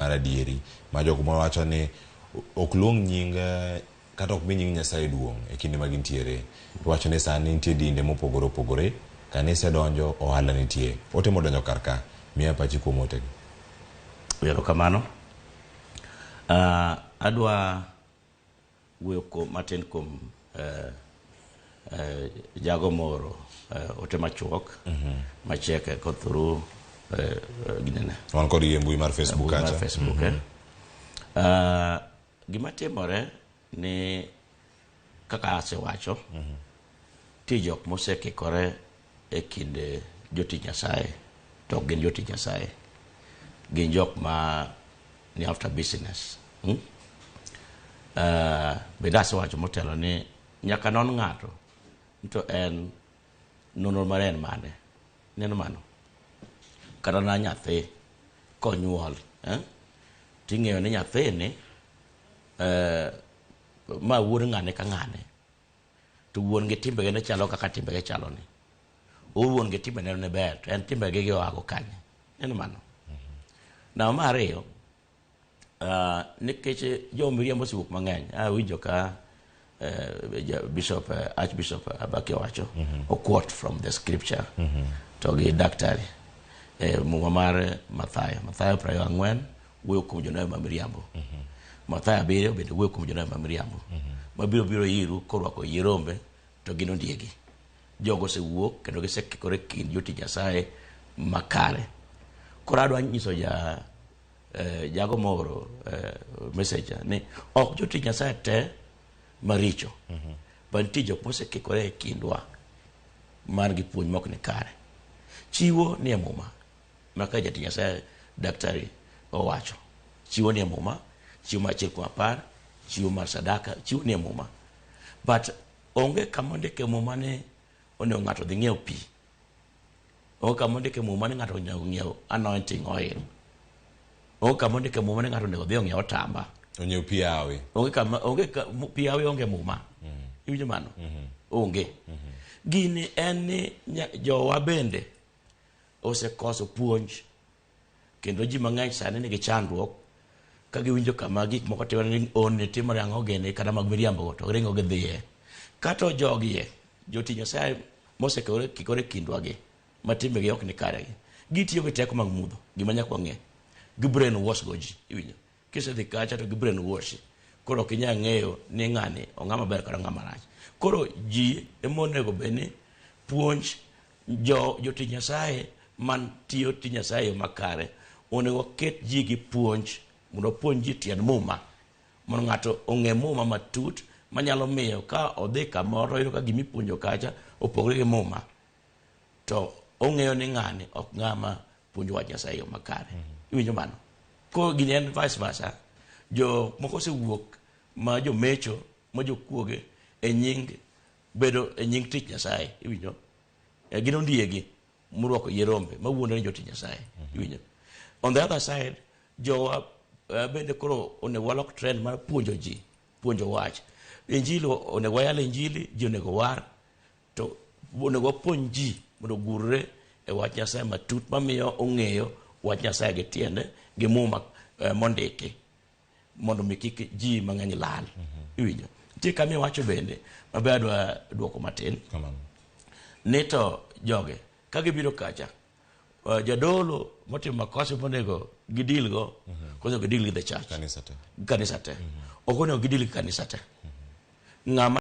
adieri ma jok mawacho ni ok luong nying kata ok mi nying Nyasaye duong e kinde ma gintiere. Wacho ni sani nitie dinde mopogore opogore, kanise donjo, ohala nitie. Otemo donjo kar ka, miya pachi kuom otegi. Erokamano. Adwa wuoyo matin kuom jago moro ote machuok macheke ko through ginene wan kod yie mbui mar Facebook kacha. Facebook gima timore ni kaka asewacho ti jok mosekikore e kinde jotich Nyasaye to gin jotich Nyasaye, gin jok ma ni after business. Bende asewacho motelo ni nyaka non ng'ato to en nonro mar en mane neno mano kata na nyathi konyuol ting'eyo ni nyathini ma wuon ng'ane ka ng'ane, to wuon gi timbege ne chalo kaka timbege chalo ni, wuon gi timbe ne ber to en timbege gi oago kanye, neno mano. Na mar ariyo, nikech jo miriambo siwuok mang'eny, awinjo ka Archbishop Abaki wacho o quote from the scripture to gi daktari muma mar Mathayo 24 wuoyo kuom jonabi ma miriambo, Mathayo 7 bende wuoyo kuom jonabi ma miriambo mabiro iru korwako yie rombe to gin ondiegi. Jogo osewuok kendo gisekikore kind jotich Nyasaye makare. Koro adwa nyiso jago moro message ni ok jotich Nyasaye te maricho, banti jok mosekikore e kindwa man gi puonj mok ni kare. Chiwo ni muma maka jatich Nyasaye daktari owacho, chiwo ni muma, chiwo mar 10, chiwo mar sadaka, chiwo ni muma, but onge kama ndike muma ni onego ng'ato dhi ng'iew pi, onge kama ndike muma ni ng'ato onego ng'iew anointing oil, onge kama ndike muma ni ng'ato onego dhi ng'iew otamba, onyiew pi awi, onge pi awi, onge muma. Iwinjo mano? Onge. Gini en ni jowa bende osekoso puonj, kendo ji mang'eny sani nigi chandruok ka giwinjo kama gik moko timore ni on timore ang'o gene kata mag miriambo to ringo gidhiye. Kata jogie jotich Nyasaye mosekikore kindwa gi matimbegi ok ni kare gitiyo gi teko mag mudho, gima nyaka wang'e, gi brain wash go ji. Iwinjo? Kisedhi kacha to gi brain wash, koro ok inyal ng'eyo ni ng'ani ong'ama ber kata ng'ama rach. Koro ji emonego beni puonj jotich Nyasaye man tiyo tich Nyasaye makare, onego ket ji gi puonj mondo puonj ji tiend muma, mondo ng'ato ong'e muma matut manyalo miyo ka odhi kamoro yudo ka gimi puonjo kacha opogore gi muma, to ong'eyo ni ng'ani ok ng'ama puonjo wach Nyasaye makare. Iwinjo mano? Ko gini en vice versa. Jo moko osewuok ma jo mecho ma jo kuoge e nying bedo e nying tich Nyasaye. Iwinjo? Gin ondiegi murwako yie rombe ma wuondo ni jotich Nyasaye. Iwinjo? On the other side, jowa bende koro onego walok trend mar puonjo ji, puonjo wach. Injili onego wayal injili, ji onego war, to onego wapuonj ji mondo gurre e wach Nyasaye matut mamiyo ong'eyo wach Nyasaye gi tiende gi muma mondiki mondo mi kik ji mang'eny lal. Iwinjo? Nitie kama iwacho bende mabe adwa duoko matin ni to joge ka gibiro kacha jadolo motimo makosa monego gidil go koso gidil gi the church kanisa te ok onego gidil gi kanisa te. Ng'ama